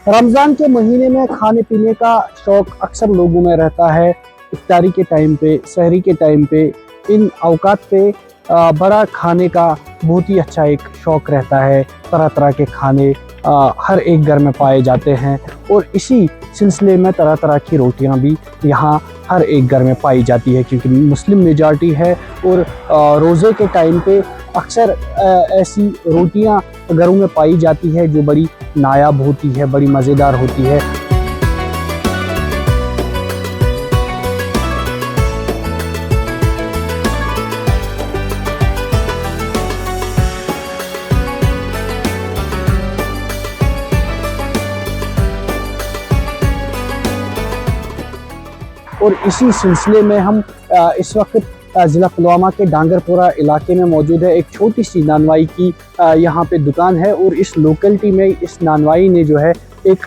रमज़ान के महीने में खाने पीने का शौक़ अक्सर लोगों में रहता है। इफ्तारी के टाइम पे, सहरी के टाइम पे, इन औकात पे बड़ा खाने का बहुत ही अच्छा एक शौक़ रहता है। तरह तरह के खाने हर एक घर में पाए जाते हैं और इसी सिलसिले में तरह तरह की रोटियां भी यहाँ हर एक घर में पाई जाती है, क्योंकि मुस्लिम मेजॉरिटी है। और रोज़े के टाइम पे अक्सर ऐसी रोटियां घरों में पाई जाती है जो बड़ी नायाब होती है, बड़ी मज़ेदार होती है। और इसी सिलसिले में हम इस वक्त ज़िला पुलवामा के डांगरपुरा इलाके में मौजूद है। एक छोटी सी नानवाई की यहाँ पे दुकान है और इस लोकेलिटी में इस नानवाई ने जो है एक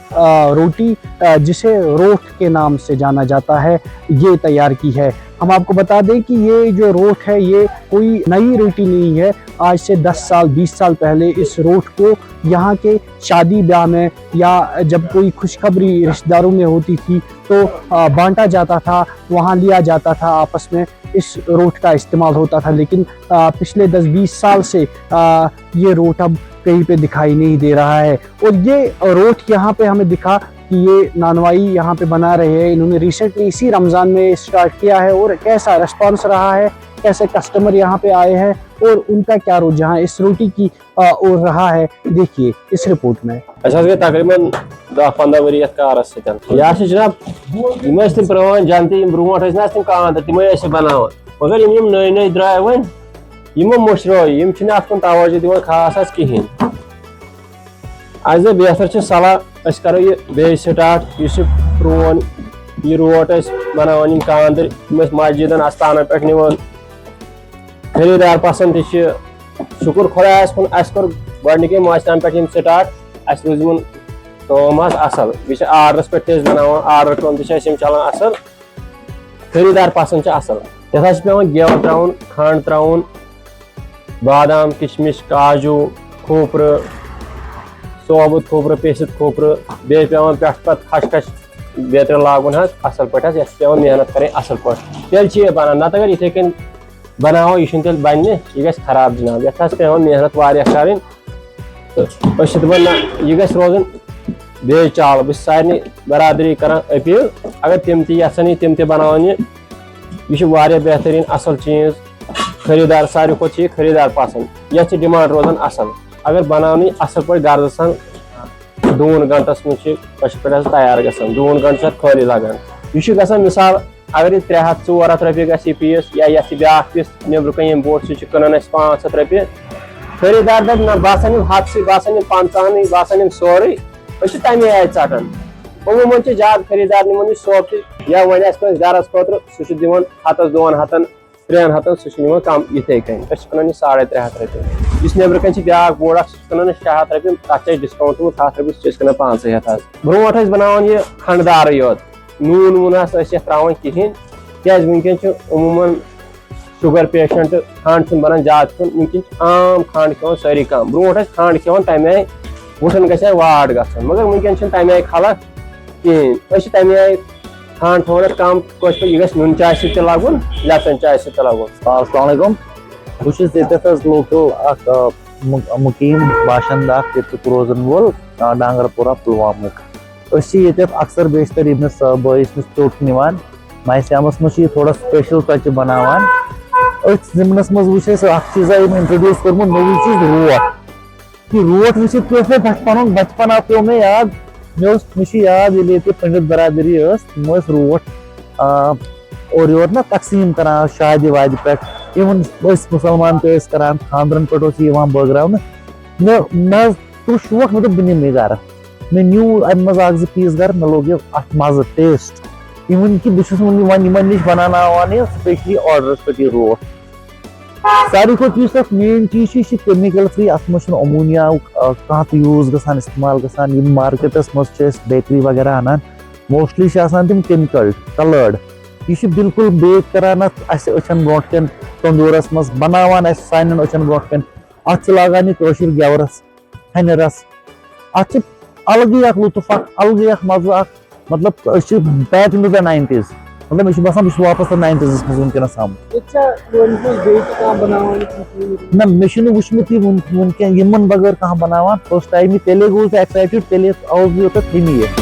रोटी जिसे रोट के नाम से जाना जाता है, ये तैयार की है। हम आपको बता दें कि ये जो रोट है ये कोई नई रोटी नहीं है। आज से 10 साल 20 साल पहले इस रोट को यहाँ के शादी ब्याह में या जब कोई खुशखबरी रिश्तेदारों में होती थी तो बांटा जाता था, वहाँ लिया जाता था, आपस में इस रोट का इस्तेमाल होता था। लेकिन पिछले 10-20 साल से ये रोट अब कहीं पे दिखाई नहीं दे रहा है। और ये रोट यहाँ पे हमें दिखा कि ये नानवाई यहाँ पे बना रहे हैं। इन्होंने रिसेंटली इसी रमज़ान में स्टार्ट किया है और कैसा रिस्पांस रहा है, कैसे कस्टमर यहाँ पे आए हैं और उनका क्या रुझान इस रोटी की और रहा है, देखिए इस रिपोर्ट में। तकरीबन 10-15 वरी कारस जनाब तम पुरान जानते ब्रो तम कांद तम बनान, मगर नई नई द्राय वन मुशरो तवज्जो दिवान खास कहें। आज बेहतर सलाह करो ये बे स्टार्ट इस प्रोन ये रोट बनान कांदर मस्जिदन आस्थान पे निवान खरीदार पसंद शुक्र खुदायस कुन कोर गडनिके माचतान पे स्टार्ट अस रोजमन कम असल बे आर्डरस पे बनान आर्डर कम चलान असल खरीदार पसंद असल। ये पेवान गेव त्राउन, खंड त्राउन, बादाम, किशमिश, काजू, खोपर, सोबत खोपर, पेसित खोपर, बे पेवान पे खशखश बेतर लागुन असल पे पेवान मेहनत करें असल पे तेल बनान। नत अगर इथे कन बनाओ यह बन यह खराब जनाब। ये पेवान मेहनत वारिया करें तो दपान यह रोजन बे चाल। बस सारे बरादरी कर अपील अगर तम तम तम बनान यह बेहतरीन असल चीज़ खरीदार सारे खुद खरीदार पसंद ये डिमांड रोजान असल। अगर बनान असल पे गर्द सान 2 घंटस में पे तैयार गसान 2 घंटे खाली लगान। यह ग मिसाल अगर 300-400 रपये ग पीस या ब्या पीस नबर कन बोट सह कनान 500 रपये। खरीदार दप ना बासान हथ से बासान 50 बासान सोरे तमे आय षटान। अमूमन ज्यादा खरीदार निमान सोप या वन गरस खुद सह दिवान 100-2 हथन 3 हथन सह कम इथे कन 350 रपये। इस नबर कन ब्या बोर्ड कनान 600 रपये तथा डिस्काउंट 100 रपये कनान 500 ब्रो बनान यह खंडदार योत नून वून त्रावान कहें क्या वनकन अमूमन शुगर पेशेंट खंड बनान ज्यादा वनकन आम खंड खान सारी कम। ब्रो खंड खान तमें आय वुठन ग वाट ग, मगर वनकन तमें आय खलक कहें तमें आय खंड थोड़ा कम यह नुन चाय सत लगुन लेप्टन चाय सत लगुन। अस्सलाम बहुत लोकल मुकीम बाशिंदा रोजन वोल डांगरपुरा पुलवामा अक्सर बेशतर यमिस बस चोट निवान मायसमस मे थोड़ा स्पेशल टच बनावान। जिमनस मज वो चीज़ा इंट्रोड्यूस कर्मुत नई चीज रोट कि रोट वो बचपन पे मे याद मे याद ये पंडित बरादरी रोट और योर ना तकसीम करान शादी वादि पे मुसलमान पे करान खानदरन पे बगरा मे तो शौक मे बह निम गर मे न्यू अम मज पीस गर मे लोग अत मज टेस्ट इवन कि बहुत निश बनान स्पेशली ऑर्डर पे रोट। सारी खुद मेन चीज केमिकल फ्री अत अमोनिया कह तो यूज गसान इस्तेमाल गसान मार्केटस मज बेकरी वगैरह अनान मोस्टली तम केमिकल कलर्ड यह बिल्कुल बेक करान अचन ब्रो कन तंदूरस मज बनावान सान अचन ब्रो कन अत लागान गेवरस हन रस अत अलगै अख लुत्फ अलगै अख मजा अख मतलब बैक इन द 90s मतलब मैं बसान बस वापस 90s मज वनकस हम ना मे वुचमुत वनकन यमन बगैर कहाँ बनावान फर्स्ट टाइम तेले गोस एक्साइटेड तेले आउस भी होता थी